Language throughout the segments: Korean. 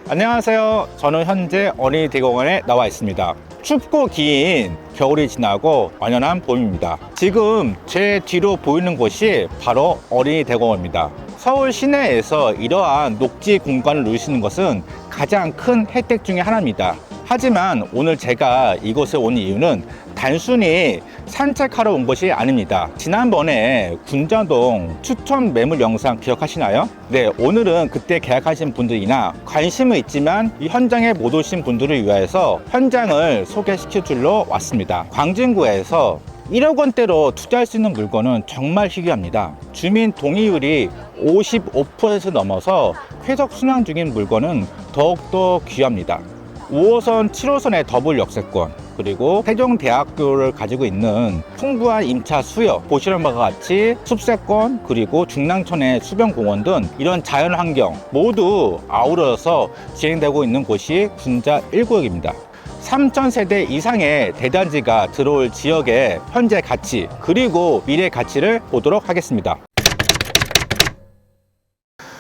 안녕하세요. 저는 현재 어린이대공원에 나와 있습니다. 춥고 긴 겨울이 지나고 완연한 봄입니다. 지금 제 뒤로 보이는 곳이 바로 어린이대공원입니다. 서울 시내에서 이러한 녹지 공간을 누리시는 것은 가장 큰 혜택 중에 하나입니다. 하지만 오늘 제가 이곳에 온 이유는 단순히 산책하러 온 것이 아닙니다. 지난번에 군자동 추천 매물 영상 기억하시나요? 네, 오늘은 그때 계약하신 분들이나 관심은 있지만 이 현장에 못 오신 분들을 위해서 현장을 소개시켜 주러 왔습니다. 광진구에서 1억 원대로 투자할 수 있는 물건은 정말 희귀합니다. 주민 동의율이 55% 넘어서 쾌적 순항 중인 물건은 더욱더 귀합니다. 5호선, 7호선의 더블 역세권, 그리고 세종대학교를 가지고 있는 풍부한 임차 수요, 보시는 바와 같이 숲세권, 그리고 중랑천의 수변공원 등 이런 자연환경 모두 아우러서 진행되고 있는 곳이 군자 1구역입니다. 3,000세대 이상의 대단지가 들어올 지역의 현재 가치, 그리고 미래 가치를 보도록 하겠습니다.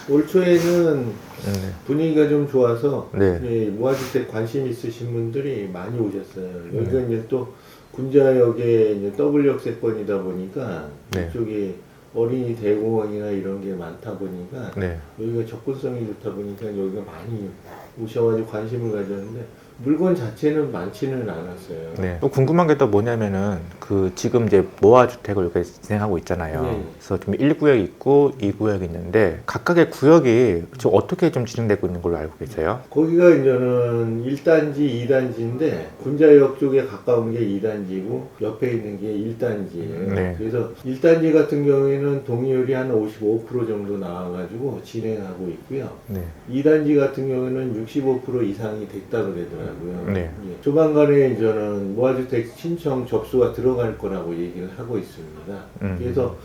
올 초에는 분위기가 좀 좋아서 네. 무아주택 관심 있으신 분들이 많이 오셨어요. 여기가 이제 또 군자역에 이제 더블 역세권이다 보니까 이쪽에 어린이 대공원이나 이런 게 많다 보니까 여기가 접근성이 좋다 보니까 여기가 많이 오셔가지고 관심을 가졌는데 물건 자체는 많지는 않았어요. 네. 또 궁금한 게 또 뭐냐면은 지금 이제 모아주택을 이렇게 진행하고 있잖아요. 그래서 좀 1구역이 있고 2구역이 있는데 각각의 구역이 좀 어떻게 좀 진행되고 있는 걸로 알고 계세요? 거기가 이제는 1단지, 2단지인데 군자역 쪽에 가까운 게 2단지고 옆에 있는 게 1단지예요. 그래서 1단지 같은 경우에는 동의율이 한 55% 정도 나와가지고 진행하고 있고요. 2단지 같은 경우에는 65% 이상이 됐다 그러더라고요. 조만간에 이제는 무아주택 신청 접수가 들어갈 거라고 얘기를 하고 있습니다. 그래서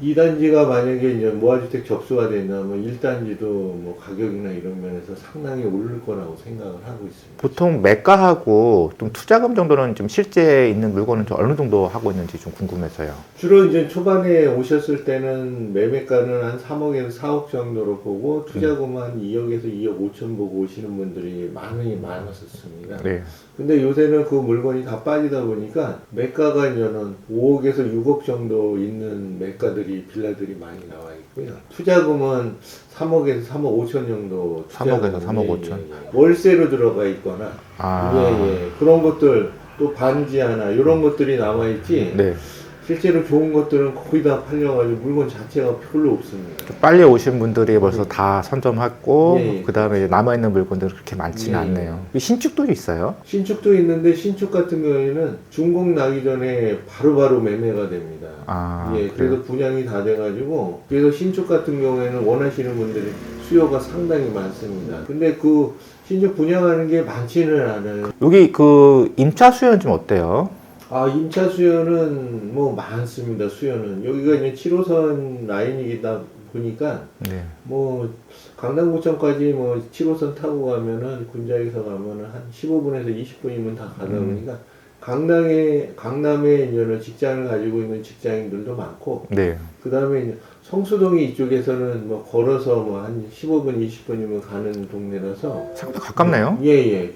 2단지가 만약에 이제 무아주택 접수가 된다면 1단지도 뭐 가격이나 이런 면에서 상당히 오를 거라고 생각을 하고 있습니다. 보통 매가하고 좀 투자금 정도는 좀 실제 있는 물건은 좀 어느 정도 하고 있는지 좀 궁금해서요. 주로 이제 초반에 오셨을 때는 매매가는 한 3억에서 4억 정도로 보고 투자금 한 2억에서 2억 5천 보고 오시는 분들이 많았었습니다. 근데 요새는 그 물건이 다 빠지다 보니까 매가가 이제는 5억에서 6억 정도 있는 매가들이 빌라들이 많이 나와 있고요. 투자금은 3억에서 3억 5천 정도. 3억에서 3억 5천. 월세로 들어가 있거나 그런 것들 또 반지 하나 이런 것들이 남아 있지. 실제로 좋은 것들은 거의 다 팔려가지고 물건 자체가 별로 없습니다. 빨리 오신 분들이 벌써 다 선점했고 그 다음에 남아있는 물건들은 그렇게 많지는 않네요. 신축도 있어요? 신축도 있는데 신축 같은 경우에는 준공 나기 전에 바로바로 매매가 됩니다. 그래서 분양이 다 돼가지고 그래서 신축 같은 경우에는 원하시는 분들이 수요가 상당히 많습니다. 근데 그 신축 분양하는 게 많지는 않아요. 여기 임차 수요는 좀 어때요? 임차 수요는 뭐 많습니다. 수요는 여기가 이제 7호선 라인이다 보니까 뭐 강남구청까지 뭐 7호선 타고 가면은 군자에서 가면은 한 15분에서 20분이면 다 가다 보니까 강남에 이제는 직장을 가지고 있는 직장인들도 많고 그 다음에 이제 성수동이 이쪽에서는 뭐 걸어서 뭐 한 15분, 20분이면 가는 동네라서 생각보다 가깝네요.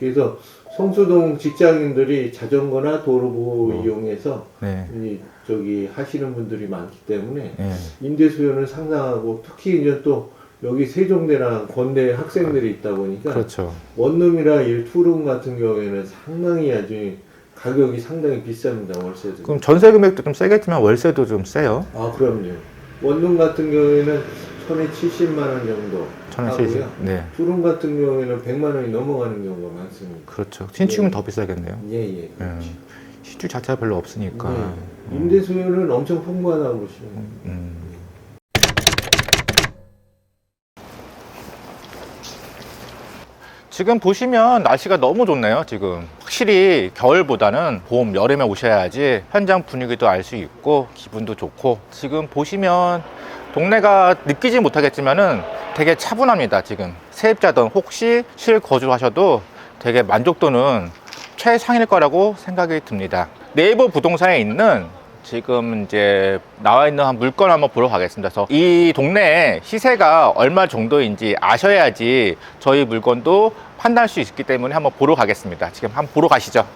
그래서 성수동 직장인들이 자전거나 도로보 이용해서 저기 하시는 분들이 많기 때문에 임대 수요는 상당하고 특히 이제 또 여기 세종대랑 건대 학생들이 있다 보니까 원룸이나 투룸 같은 경우에는 상당히 아주 가격이 상당히 비쌉니다. 월세도. 그럼 전세 금액도 좀 세겠지만 월세도 좀 세요? 그럼요. 원룸 같은 경우에는 1,070만 원 정도 1,070. 투룸 같은 경우에는 100만 원이 넘어가는 경우가 많습니다. 그렇죠. 신축은 더 비싸겠네요. 그렇죠. 신축 자체가 별로 없으니까. 임대 수요는 엄청 풍부하다고 보시면 됩니다. 지금 보시면 날씨가 너무 좋네요. 지금 확실히 겨울보다는 봄, 여름에 오셔야지 현장 분위기도 알 수 있고 기분도 좋고 지금 보시면 동네가 느끼지 못하겠지만은 되게 차분합니다. 지금 세입자든 혹시 실거주하셔도 되게 만족도는 최상일 거라고 생각이 듭니다. 네이버 부동산에 있는 지금 이제 나와 있는 한 물건 한번 보러 가겠습니다. 그래서 이 동네에 시세가 얼마 정도인지 아셔야지 저희 물건도 판단할 수 있기 때문에 한번 보러 가겠습니다. 지금 한번 보러 가시죠.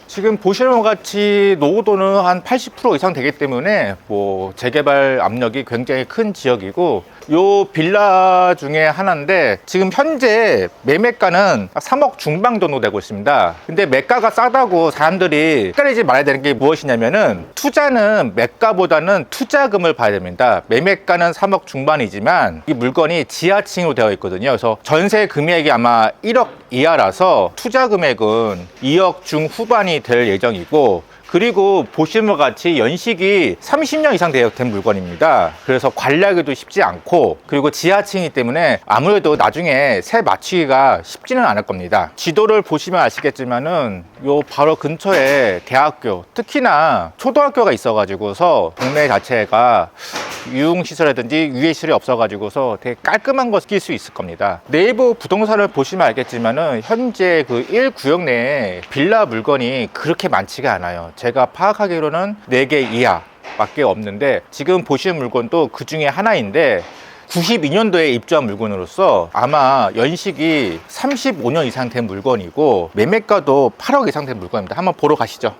지금 보시는 것 같이 노후도는 한 80% 이상 되기 때문에 뭐 재개발 압력이 굉장히 큰 지역이고, 요 빌라 중에 하나인데 지금 현재 매매가는 3억 중반 정도 되고 있습니다. 근데 매가가 싸다고 사람들이 헷갈리지 말아야 되는 게 무엇이냐면은, 투자는 매가보다는 투자금을 봐야 됩니다. 매매가는 3억 중반이지만 이 물건이 지하층으로 되어 있거든요. 그래서 전세 금액이 아마 1억 이하라서 투자 금액은 2억 중후반이 될 예정이고, 그리고 보시는 것 같이 연식이 30년 이상 된 물건입니다. 그래서 관리하기도 쉽지 않고, 그리고 지하층이기 때문에 아무래도 나중에 새 맞추기가 쉽지는 않을 겁니다. 지도를 보시면 아시겠지만은 요 바로 근처에 대학교, 특히나 초등학교가 있어가지고서 동네 자체가 유흥시설이라든지 유해시설이 없어가지고서 되게 깔끔한 거 느낄 수 있을 겁니다. 네이버 부동산을 보시면 알겠지만은 현재 그 1구역 내에 빌라 물건이 그렇게 많지가 않아요. 제가 파악하기로는 4개 이하 밖에 없는데, 지금 보시는 물건도 그 중에 하나인데 92년도에 입주한 물건으로서 아마 연식이 35년 이상 된 물건이고 매매가도 8억 이상 된 물건입니다. 한번 보러 가시죠.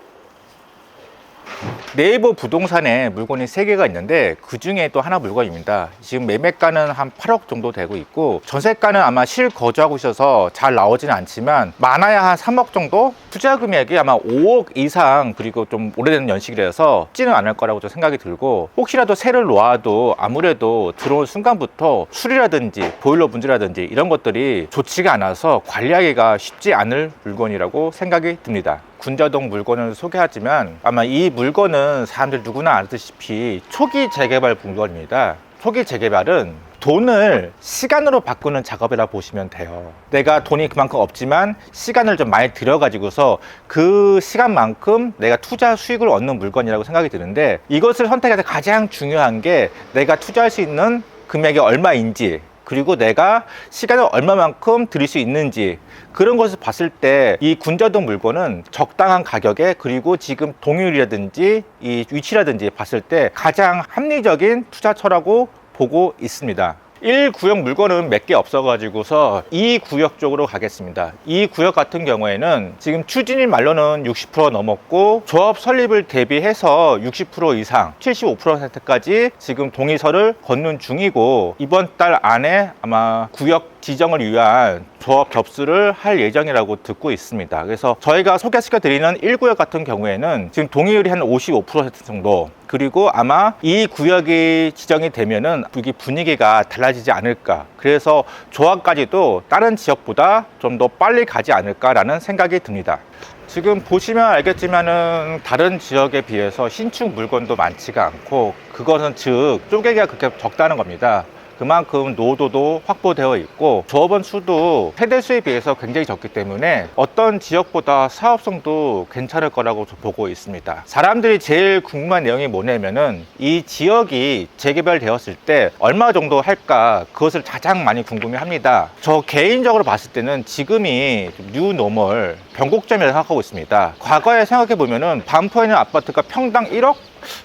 네이버 부동산에 물건이 3개가 있는데 그 중에 또 하나 물건입니다. 지금 매매가는 한 8억 정도 되고 있고, 전세가는 아마 실거주하고 있어서 잘 나오지는 않지만 많아야 한 3억 정도? 투자 금액이 아마 5억 이상, 그리고 좀 오래된 연식이라서 쉽지는 않을 거라고 좀 생각이 들고, 혹시라도 세를 놓아도 아무래도 들어온 순간부터 수리라든지 보일러 문제라든지 이런 것들이 좋지가 않아서 관리하기가 쉽지 않을 물건이라고 생각이 듭니다. 군자동 물건을 소개하지만 아마 이 물건은 사람들 누구나 알다시피 초기 재개발 물건입니다. 초기 재개발은 돈을 시간으로 바꾸는 작업이라 보시면 돼요. 내가 돈이 그만큼 없지만 시간을 좀 많이 들여가지고서 그 시간만큼 내가 투자 수익을 얻는 물건이라고 생각이 드는데, 이것을 선택할 때 가장 중요한 게 내가 투자할 수 있는 금액이 얼마인지, 그리고 내가 시간을 얼마만큼 들일 수 있는지, 그런 것을 봤을 때 이 군자동 물건은 적당한 가격에, 그리고 지금 동률이라든지 이 위치라든지 봤을 때 가장 합리적인 투자처라고 보고 있습니다. 1구역 물건은 몇 개 없어가지고서 2구역 쪽으로 가겠습니다. 2구역 같은 경우에는 지금 추진일 말로는 60% 넘었고, 조합 설립을 대비해서 60% 이상 75%까지 지금 동의서를 건는 중이고, 이번 달 안에 아마 구역 지정을 위한 조합 접수를 할 예정이라고 듣고 있습니다. 그래서 저희가 소개시켜 드리는 1구역 같은 경우에는 지금 동의율이 한 55% 정도, 그리고 아마 이 구역이 지정이 되면은 여기 분위기가 달라지지 않을까, 그래서 조합까지도 다른 지역보다 좀 더 빨리 가지 않을까라는 생각이 듭니다. 지금 보시면 알겠지만은 다른 지역에 비해서 신축 물건도 많지가 않고, 그것은 즉 쪼개기가 그렇게 적다는 겁니다. 그만큼 노후도도 확보되어 있고, 조합원 수도 세대 수에 비해서 굉장히 적기 때문에 어떤 지역보다 사업성도 괜찮을 거라고 보고 있습니다. 사람들이 제일 궁금한 내용이 뭐냐면은 이 지역이 재개발되었을 때 얼마 정도 할까, 그것을 가장 많이 궁금해합니다. 저 개인적으로 봤을 때는 지금이 뉴노멀 변곡점이라고 생각하고 있습니다. 과거에 생각해 보면은 반포에 있는 아파트가 평당 1억,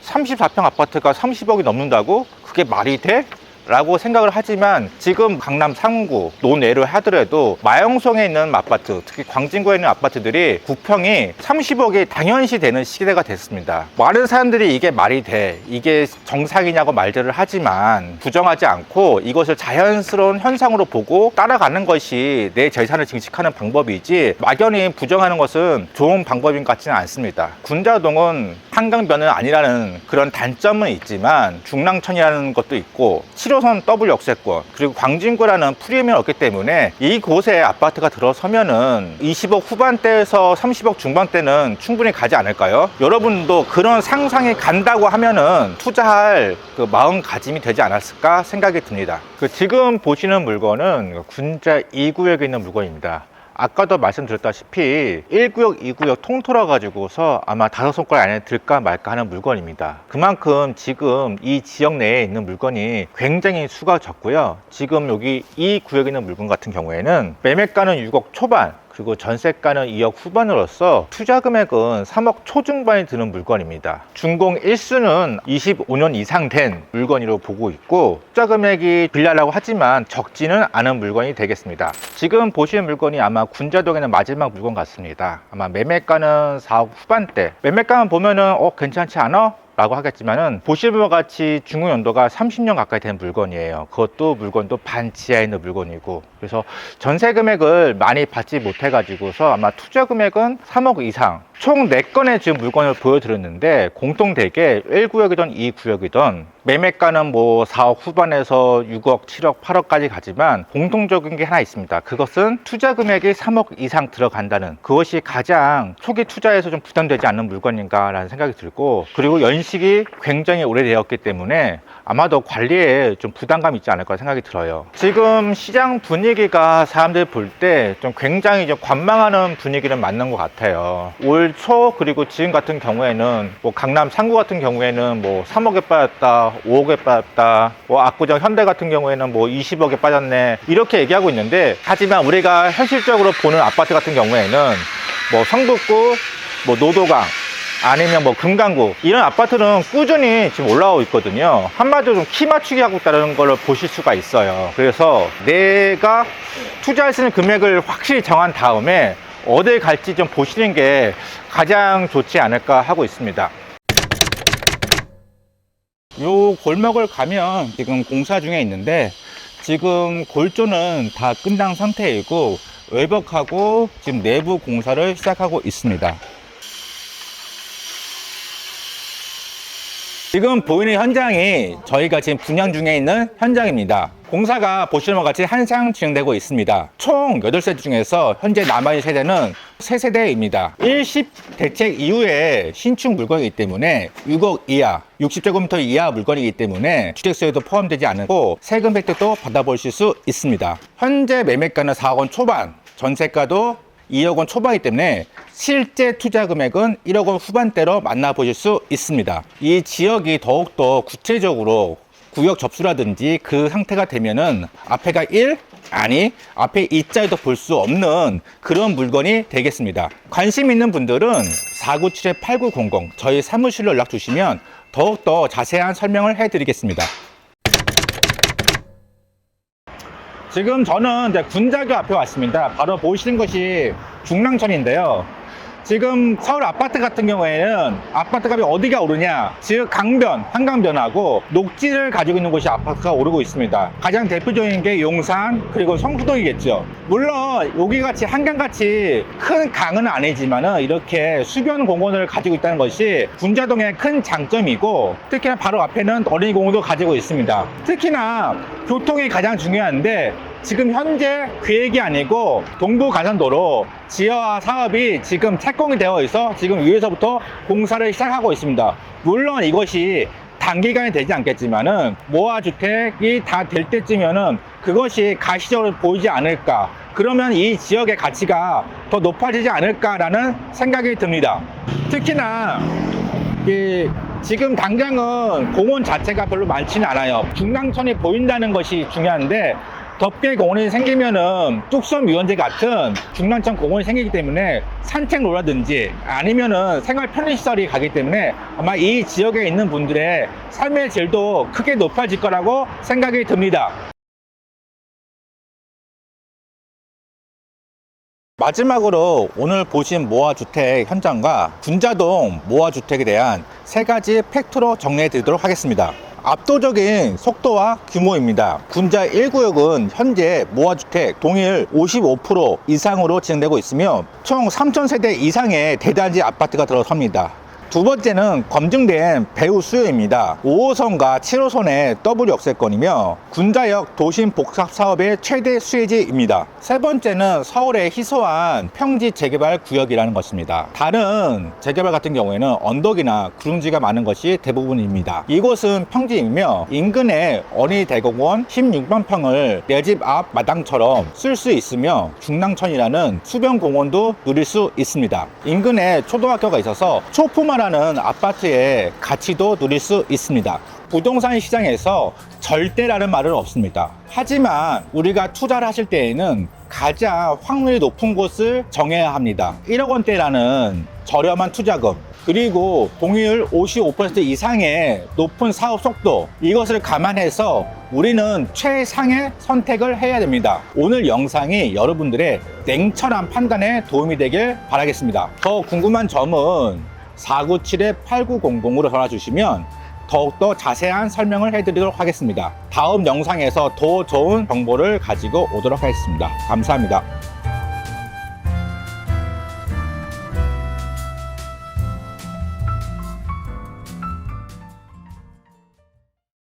34평 아파트가 30억이 넘는다고? 그게 말이 돼? 라고 생각을 하지만, 지금 강남 3구 논외로 하더라도 마영송에 있는 아파트, 특히 광진구에 있는 아파트들이 9평이 30억이 당연시 되는 시대가 됐습니다. 많은 사람들이 이게 말이 돼, 이게 정상이냐고 말들을 하지만 부정하지 않고 이것을 자연스러운 현상으로 보고 따라가는 것이 내 재산을 증식하는 방법이지, 막연히 부정하는 것은 좋은 방법인 것 같지는 않습니다. 군자동은 한강변은 아니라는 그런 단점은 있지만 중랑천이라는 것도 있고, 7호선 더블 역세권, 그리고 광진구라는 프리미엄이 없기 때문에 이곳에 아파트가 들어서면은 20억 후반대에서 30억 중반대는 충분히 가지 않을까요? 여러분도 그런 상상이 간다고 하면은 투자할 그 마음가짐이 되지 않았을까 생각이 듭니다. 지금 보시는 물건은 군자 2구역에 있는 물건입니다. 아까도 말씀드렸다시피 1구역, 2구역 통틀어 가지고서 아마 5손가락 안에 들까 말까 하는 물건입니다. 그만큼 지금 이 지역 내에 있는 물건이 굉장히 수가 적고요. 지금 여기 이 구역에 있는 물건 같은 경우에는 매매가는 6억 초반, 그리고 전세가는 2억 후반으로서 투자 금액은 3억 초중반이 드는 물건입니다. 준공 일수는 25년 이상 된 물건으로 보고 있고 투자 금액이 빌라라고 하지만 적지는 않은 물건이 되겠습니다. 지금 보시는 물건이 아마 군자동에는 마지막 물건 같습니다. 아마 매매가는 4억 후반대. 매매가만 보면은 괜찮지 않아? 라고 하겠지만은 보시는 것 같이 준공 연도가 30년 가까이 된 물건이에요. 그것도 물건도 반지하에 있는 물건이고, 그래서 전세 금액을 많이 받지 못해 가지고서 아마 투자 금액은 3억 이상, 총 4건의 지금 물건을 보여드렸는데 공통되게 1구역이든 2구역이든 매매가는 뭐 4억 후반에서 6억, 7억, 8억까지 가지만 공통적인 게 하나 있습니다. 그것은 투자 금액이 3억 이상 들어간다는, 그것이 가장 초기 투자에서 좀 부담되지 않는 물건인가 라는 생각이 들고, 그리고 연식이 굉장히 오래되었기 때문에 아마도 관리에 좀 부담감이 있지 않을까 생각이 들어요. 지금 시장 분위기가 사람들이 볼 때 좀 굉장히 좀 관망하는 분위기는 맞는 것 같아요. 올 초 그리고 지금 같은 경우에는 뭐 강남 3구 같은 경우에는 뭐 3억에 빠졌다, 5억에 빠졌다, 뭐 압구정 현대 같은 경우에는 뭐 20억에 빠졌네, 이렇게 얘기하고 있는데, 하지만 우리가 현실적으로 보는 아파트 같은 경우에는 뭐 성북구, 뭐 노도강, 아니면 뭐 금강구, 이런 아파트는 꾸준히 지금 올라오고 있거든요. 한마디로 좀 키 맞추기 하고 있다는 걸 보실 수가 있어요. 그래서 내가 투자할 수 있는 금액을 확실히 정한 다음에 어딜 갈지 좀 보시는 게 가장 좋지 않을까 하고 있습니다. 요 골목을 가면 지금 공사 중에 있는데, 지금 골조는 다 끝난 상태이고 외벽하고 지금 내부 공사를 시작하고 있습니다. 지금 보이는 현장이 저희가 지금 분양 중에 있는 현장입니다. 공사가 보시는 것 같이 한창 진행되고 있습니다. 총 8세대 중에서 현재 남아있는 세대는 3세대입니다. 1십 대책 이후에 신축 물건이기 때문에 6억 이하, 60제곱미터 이하 물건이기 때문에 주택수에도 포함되지 않고 세금 혜택도 받아보실 수 있습니다. 현재 매매가는 4억 원 초반, 전세가도 2억 원 초반이기 때문에 실제 투자 금액은 1억 원 후반대로 만나보실 수 있습니다. 이 지역이 더욱더 구체적으로 구역 접수라든지 그 상태가 되면은 앞에가 1, 아니 앞에 2자에도 볼 수 없는 그런 물건이 되겠습니다. 관심 있는 분들은 497-8900 저희 사무실로 연락 주시면 더욱더 자세한 설명을 해드리겠습니다. 지금 저는 이제 군자교 앞에 왔습니다. 바로 보시는 것이 중랑천인데요. 지금 서울 아파트 같은 경우에는 아파트 값이 어디가 오르냐, 즉 강변, 한강변하고 녹지를 가지고 있는 곳이 아파트가 오르고 있습니다. 가장 대표적인 게 용산, 그리고 성수동이겠죠. 물론 여기같이 한강같이 큰 강은 아니지만은 이렇게 수변 공원을 가지고 있다는 것이 군자동의 큰 장점이고, 특히나 바로 앞에는 어린이 공원도 가지고 있습니다. 특히나 교통이 가장 중요한데, 지금 현재 계획이 아니고 동부간선도로 지하화 사업이 지금 착공이 되어 있어 지금 위에서부터 공사를 시작하고 있습니다. 물론 이것이 단기간에 되지 않겠지만은 모아주택이 다 될 때쯤이면은 그것이 가시적으로 보이지 않을까, 그러면 이 지역의 가치가 더 높아지지 않을까라는 생각이 듭니다. 특히나 지금 당장은 공원 자체가 별로 많지는 않아요. 중랑천이 보인다는 것이 중요한데, 덮개 공원이 생기면은 뚝섬 유원지 같은 중랑천 공원이 생기기 때문에 산책로라든지 아니면은 생활 편의시설이 가기 때문에 아마 이 지역에 있는 분들의 삶의 질도 크게 높아질 거라고 생각이 듭니다. 마지막으로 오늘 보신 모아주택 현장과 군자동 모아주택에 대한 3가지 팩트로 정리해 드리도록 하겠습니다. 압도적인 속도와 규모입니다. 군자 1구역은 현재 모아주택 동일 55% 이상으로 진행되고 있으며 총 3,000세대 이상의 대단지 아파트가 들어섭니다. 두 번째는 검증된 배후 수요입니다. 5호선과 7호선의 더블 역세권이며 군자역 도심 복합 사업의 최대 수혜지입니다. 세 번째는 서울의 희소한 평지 재개발 구역이라는 것입니다. 다른 재개발 같은 경우에는 언덕이나 구릉지가 많은 것이 대부분입니다. 이곳은 평지이며 인근의 어린이 대공원 16만 평을 내 집 앞 마당처럼 쓸 수 있으며 중랑천이라는 수변 공원도 누릴 수 있습니다. 인근에 초등학교가 있어서 초품화라는 아파트의 가치도 누릴 수 있습니다. 부동산 시장에서 절대라는 말은 없습니다. 하지만 우리가 투자를 하실 때에는 가장 확률이 높은 곳을 정해야 합니다. 1억 원대라는 저렴한 투자금, 그리고 동의율 55% 이상의 높은 사업 속도, 이것을 감안해서 우리는 최상의 선택을 해야 됩니다. 오늘 영상이 여러분들의 냉철한 판단에 도움이 되길 바라겠습니다. 더 궁금한 점은 497-8900으로 전화 주시면 더욱더 자세한 설명을 해드리도록 하겠습니다. 다음 영상에서 더 좋은 정보를 가지고 오도록 하겠습니다. 감사합니다.